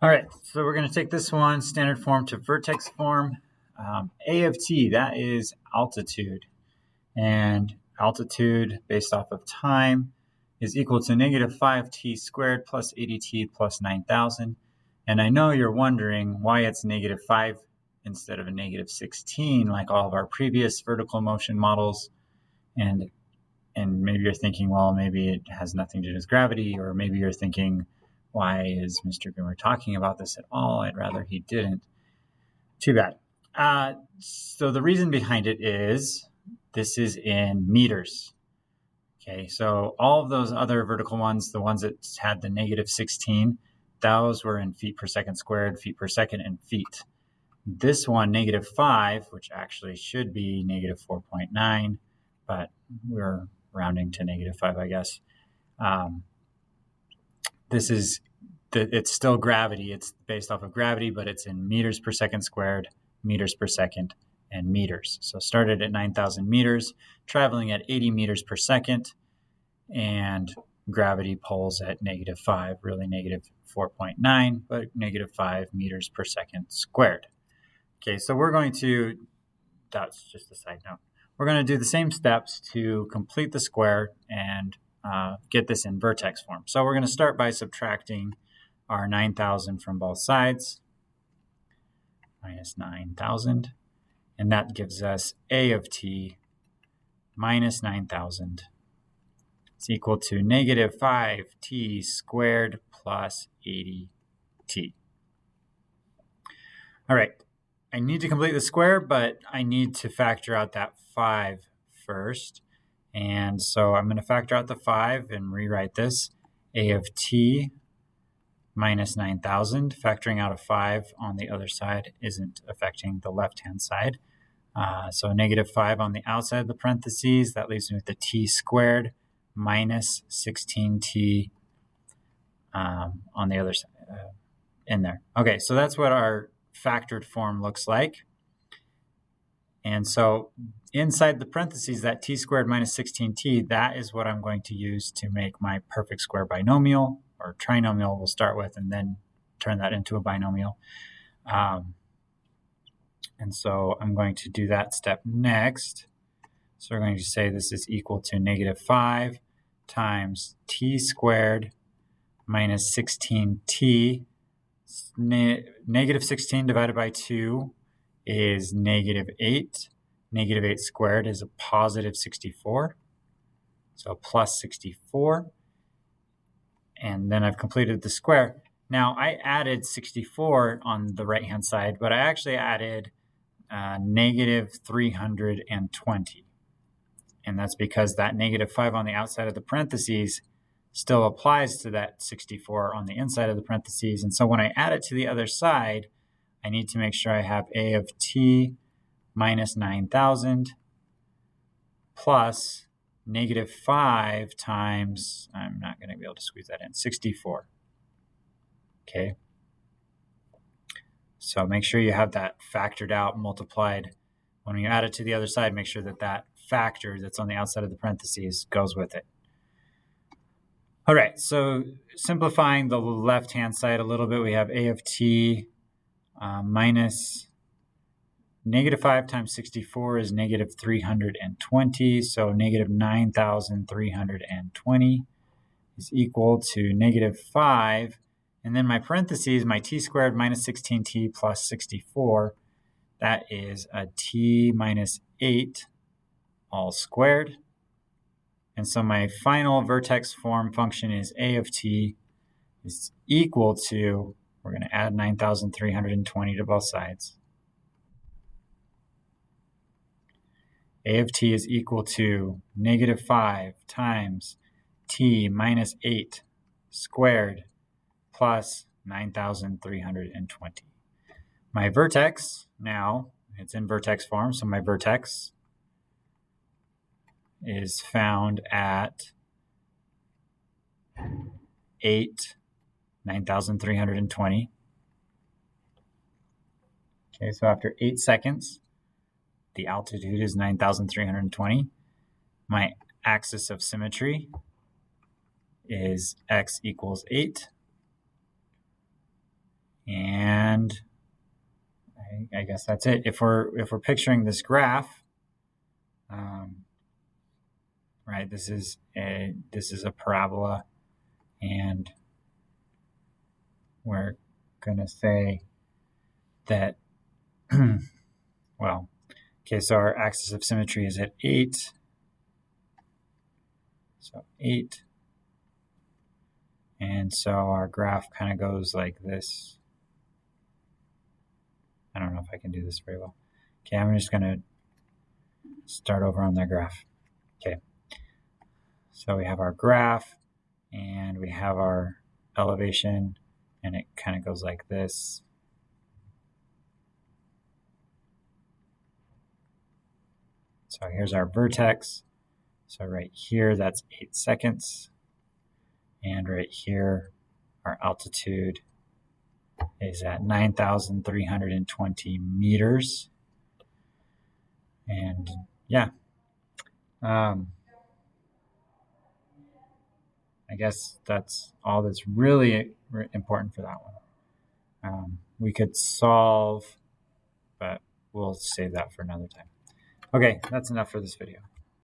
All right, so we're going to take this one standard form to vertex form. A of t, that is altitude. And altitude based off of time is equal to negative 5t squared plus 80t plus 9,000. And I know you're wondering why it's negative 5 instead of a negative 16 like all of our previous vertical motion models. And maybe you're thinking, well, maybe it has nothing to do with gravity, or maybe you're thinking, why is Mr. Grimmer talking about this at all? I'd rather he didn't. Too bad. So the reason behind it is this is in meters. Okay, so all of those other vertical ones, the ones that had the negative 16, those were in feet per second squared, feet per second, and feet. This one, negative 5, which actually should be negative 4.9, but we're rounding to negative 5, I guess. This is, it's still gravity. It's based off of gravity, but it's in meters per second squared, meters per second, and meters. So started at 9,000 meters, traveling at 80 meters per second, and gravity pulls at negative 5, really negative 4.9, but negative 5 meters per second squared. Okay, so we're going to, that's just a side note, we're going to do the same steps to complete the square and get this in vertex form. So we're going to start by subtracting our 9,000 from both sides, minus 9,000, and that gives us A of t minus 9,000 is equal to negative 5t squared plus 80t. All right, I need to complete the square, but I need to factor out that 5 first. And so I'm going to factor out the 5 and rewrite this. A of t minus 9,000. Factoring out a 5 on the other side isn't affecting the left-hand side. So negative 5 on the outside of the parentheses. That leaves me with the t squared minus 16t on the other side in there. Okay, so that's what our factored form looks like. And so inside the parentheses, that t squared minus 16t, that is what I'm going to use to make my perfect square binomial, or trinomial we'll start with, and then turn that into a binomial. And so I'm going to do that step next. So we're going to say this is equal to negative 5 times t squared minus 16t. Negative 16 divided by 2 is negative 8. Negative 8 squared is a positive 64. So plus 64. And then I've completed the square. Now I added 64 on the right-hand side, but I actually added negative 320. And that's because that negative 5 on the outside of the parentheses still applies to that 64 on the inside of the parentheses. And so when I add it to the other side, I need to make sure I have A of t minus 9,000 plus negative 5 times, I'm not going to be able to squeeze that in, 64. Okay. So make sure you have that factored out, multiplied. When you add it to the other side, make sure that that factor that's on the outside of the parentheses goes with it. All right, so simplifying the left-hand side a little bit, we have A of t minus negative 5 times 64 is negative 320, so negative 9,320 is equal to negative 5. And then my parentheses, my t squared minus 16t plus 64, that is a t minus 8 all squared. And so my final vertex form function is A of t is equal to, we're going to add 9,320 to both sides. A of t is equal to negative 5 times t minus 8 squared plus 9,320. My vertex now, it's in vertex form, so my vertex is found at 9,320. Okay, so after 8 seconds, the altitude is 9,320. My axis of symmetry is x equals 8. And I guess that's it. If we're picturing this graph, right, this is a parabola, and we're going to say that, well, okay, so our axis of symmetry is at 8. So 8. And so our graph kind of goes like this. I don't know if I can do this very well. Okay, I'm just going to start over on the graph. Okay, so we have our graph, and we have our elevation, and it kind of goes like this. So here's our vertex. So right here, that's 8 seconds. And right here, our altitude is at 9,320 meters. And yeah, I guess that's all that's really important for that one. We could solve, but we'll save that for another time. Okay, that's enough for this video.